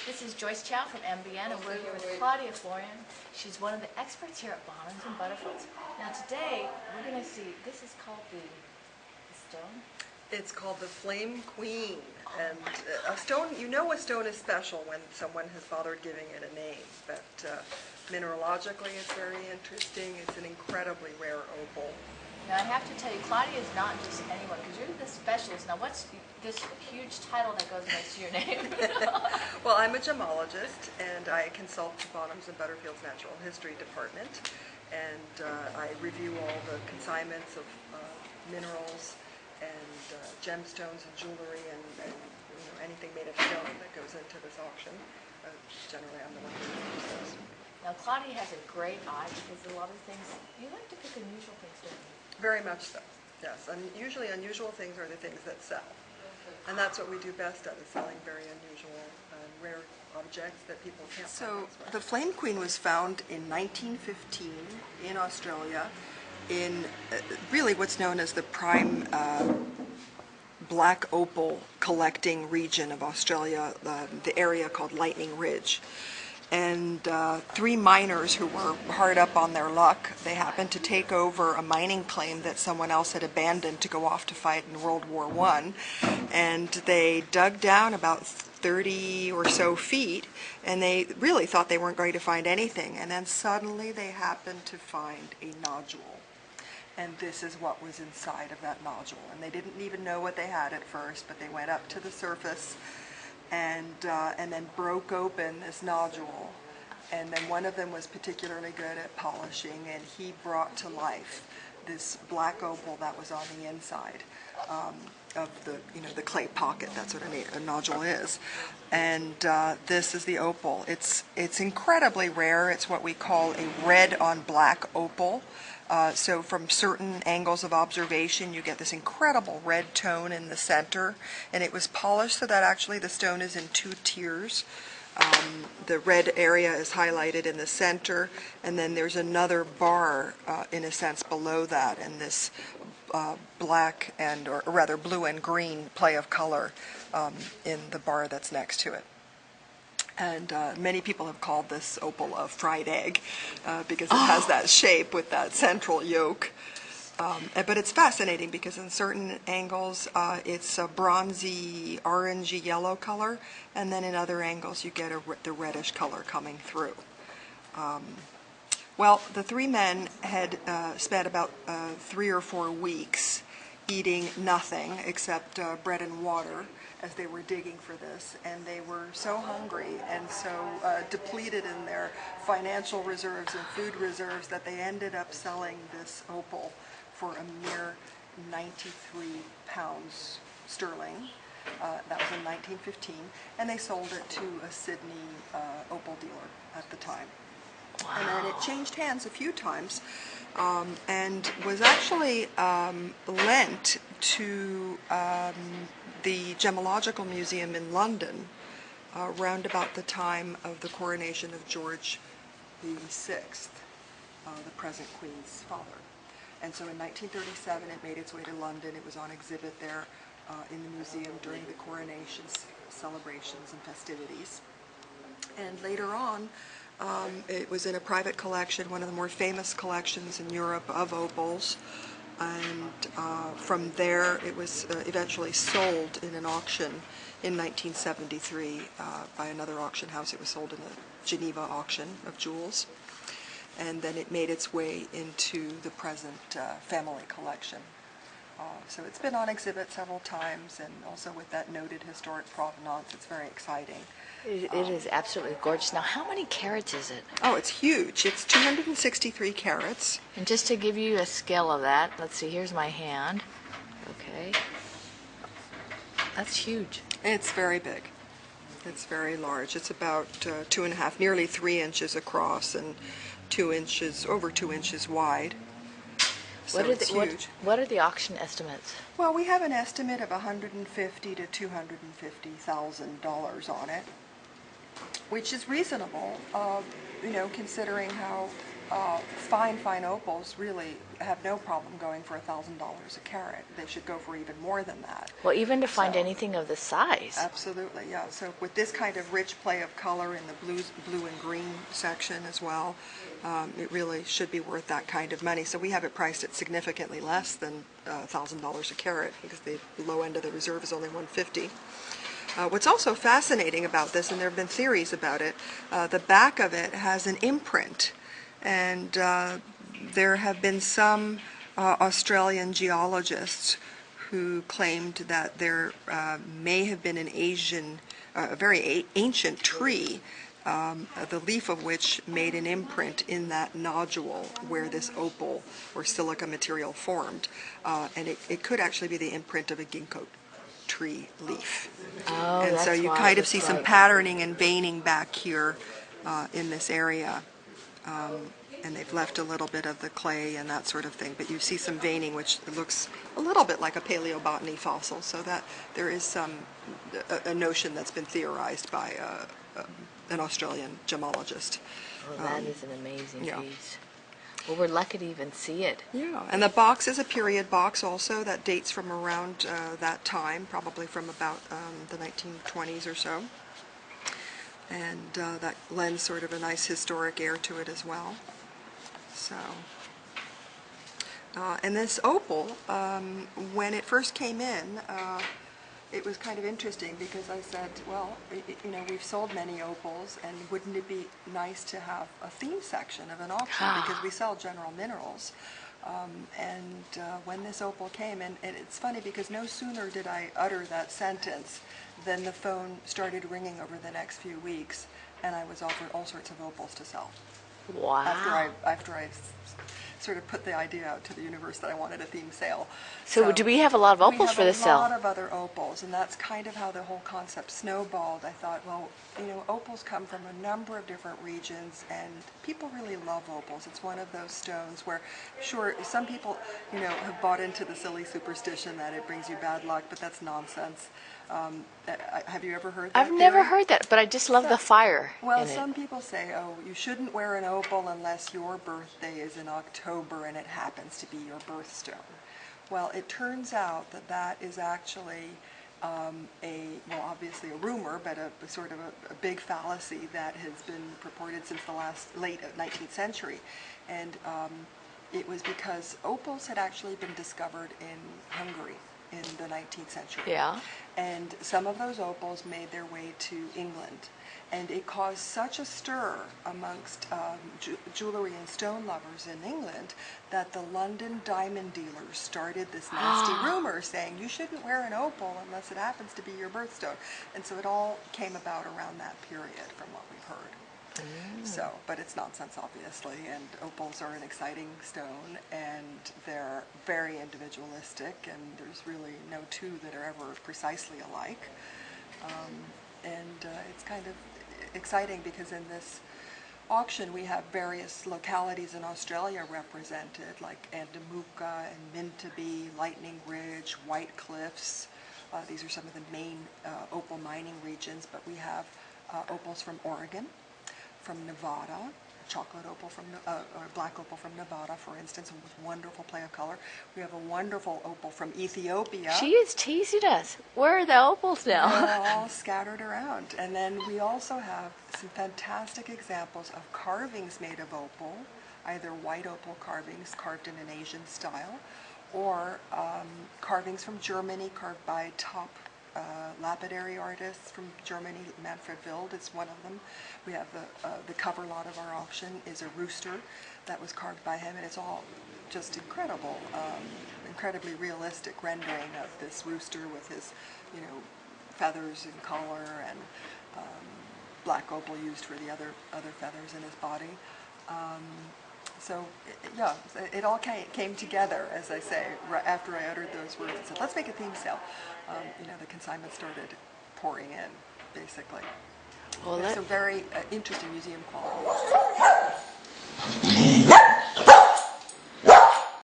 This is Joyce Chow from MBN, and we're here with Claudia Florian. She's one of the experts here at Bottoms and Butterfields. Now today, we're going to see, this is called the stone? It's called the Flame Queen. And a stone, you know a stone is special when someone has bothered giving it a name. But mineralogically, it's very interesting. It's an incredibly rare opal. Now I have to tell you, Claudia is not just anyone, because you're the specialist. Now what's this huge title that goes next to your name? Well, I'm a gemologist, and I consult the Bottoms and Butterfields Natural History Department. And I review all the consignments of minerals and gemstones and jewelry and anything made of stone that goes into this auction. Generally, I'm the one who reviews those. Now Claudia has a great eye, because a lot of things, you like to pick unusual things, don't you? Very much so, yes. And usually unusual things are the things that sell. And that's what we do best at, is selling very unusual and rare objects that people can't find elsewhere. The Flame Queen was found in 1915 in Australia in really what's known as the prime black opal collecting region of Australia, the area called Lightning Ridge. And three miners who were hard up on their luck, they happened to take over a mining claim that someone else had abandoned to go off to fight in World War I. And they dug down about 30 or so feet, and they really thought they weren't going to find anything. And then suddenly they happened to find a nodule. And this is what was inside of that nodule. And they didn't even know what they had at first, but they went up to the surface and then broke open this nodule, and then one of them was particularly good at polishing, and he brought to life this black opal that was on the inside of the clay pocket. That's what a nodule is. And this is the opal. It's incredibly rare. It's what we call a red on black opal. So from certain angles of observation, you get this incredible red tone in the center, and it was polished so that actually the stone is in two tiers. The red area is highlighted in the center, and then there's another bar, in a sense, below that, and this black or rather blue and green play of color in the bar that's next to it. And many people have called this opal a fried egg because it has that shape with that central yolk. But it's fascinating because in certain angles it's a bronzy, orangey yellow color, and then in other angles you get the reddish color coming through. Well, the three men had spent about 3 or 4 weeks eating nothing except bread and water as they were digging for this, and they were so hungry and so depleted in their financial reserves and food reserves that they ended up selling this opal for a mere 93 pounds sterling. That was in 1915, and they sold it to a Sydney opal dealer at the time. Wow. And then it changed hands a few times and was actually lent to the Gemological Museum in London around about the time of the coronation of George VI, the present Queen's father. And so in 1937 it made its way to London. It was on exhibit there in the museum during the coronation celebrations and festivities. And later on, it was in a private collection, one of the more famous collections in Europe of opals. And from there it was eventually sold in an auction in 1973 by another auction house. It was sold in a Geneva auction of jewels. And then it made its way into the present family collection. So it's been on exhibit several times, and also with that noted historic provenance. It's very exciting. It is absolutely gorgeous. Now, how many carats is it? Oh, it's huge. It's 263 carats. And just to give you a scale of that, let's see, here's my hand. Okay. That's huge. It's very big. It's very large. It's about 2.5, nearly 3 inches across, and 2 inches, over 2 inches wide. So it's huge. What are the auction estimates? Well, we have an estimate of $150,000 to $250,000 on it, which is reasonable, considering how fine opals really have no problem going for $1,000 a carat. They should go for even more than that. Well, even to find So, anything of the size. absolutely, yeah. So with this kind of rich play of color in the blue and green section as well, it really should be worth that kind of money. So we have it priced at significantly less than $1,000 a carat, because the low end of the reserve is only $150. What's also fascinating about this, and there have been theories about it, the back of it has an imprint, and there have been some Australian geologists who claimed that there may have been an a very ancient tree, the leaf of which made an imprint in that nodule where this opal or silica material formed, and it could actually be the imprint of a ginkgo tree leaf. Oh, and so you kind of see some patterning and veining back here in this area. And they've left a little bit of the clay and that sort of thing, but you see some veining which looks a little bit like a paleobotany fossil, so that there is a notion that's been theorized by an Australian gemologist. Oh, that is an amazing piece. Well, we're lucky to even see it. Yeah, and the box is a period box also that dates from around that time, probably from about the 1920s or so. And that lends sort of a nice historic air to it as well. So, and this opal, when it first came in, it was kind of interesting because I said, well, you know, we've sold many opals, and wouldn't it be nice to have a theme section of an auction, because we sell general minerals. When this opal came, and it's funny because no sooner did I utter that sentence than the phone started ringing over the next few weeks, and I was offered all sorts of opals to sell. Wow. After I sort of put the idea out to the universe that I wanted a theme sale. So do we have a lot of opals for the sale? We have a lot of other opals, and that's kind of how the whole concept snowballed. I thought, well, you know, opals come from a number of different regions, and people really love opals. It's one of those stones where, sure, some people, you know, have bought into the silly superstition that it brings you bad luck, but that's nonsense. Have you ever heard that I've never heard that, but I just love the fire Well, in it. some people say, oh, you shouldn't wear an opal unless your birthday is in October and it happens to be your birthstone. Well, it turns out that that is actually well, obviously a rumor, but a sort of a big fallacy that has been purported since the late 19th century. And it was because opals had actually been discovered in Hungary in the 19th century. Yeah. And some of those opals made their way to England. And it caused such a stir amongst jewelry and stone lovers in England that the London diamond dealers started this nasty rumor saying you shouldn't wear an opal unless it happens to be your birthstone. And so it all came about around that period from what we've heard. So, but it's nonsense, obviously, and opals are an exciting stone, and they're very individualistic, and there's really no two that are ever precisely alike. It's kind of exciting because in this auction we have various localities in Australia represented, like Andamuka and Mintabee, Lightning Ridge, White Cliffs. These are some of the main opal mining regions, but we have opals from Oregon, from Nevada, chocolate opal from, or black opal from Nevada, for instance, with wonderful play of color. We have a wonderful opal from Ethiopia. She is teasing us. Where are the opals now? They're all scattered around. And then we also have some fantastic examples of carvings made of opal, either white opal carvings carved in an Asian style, or carvings from Germany carved by top lapidary artists from Germany. Manfred is one of them. We have the cover lot of our auction is a rooster that was carved by him, and it's all just incredible, incredibly realistic rendering of this rooster with his, you know, feathers and collar, and black opal used for the other feathers in his body. So, yeah, it all came together, as I say, right after I uttered those words and said, let's make a theme sale. You know, the consignment started pouring in, basically. Well, it's a very interesting museum quality.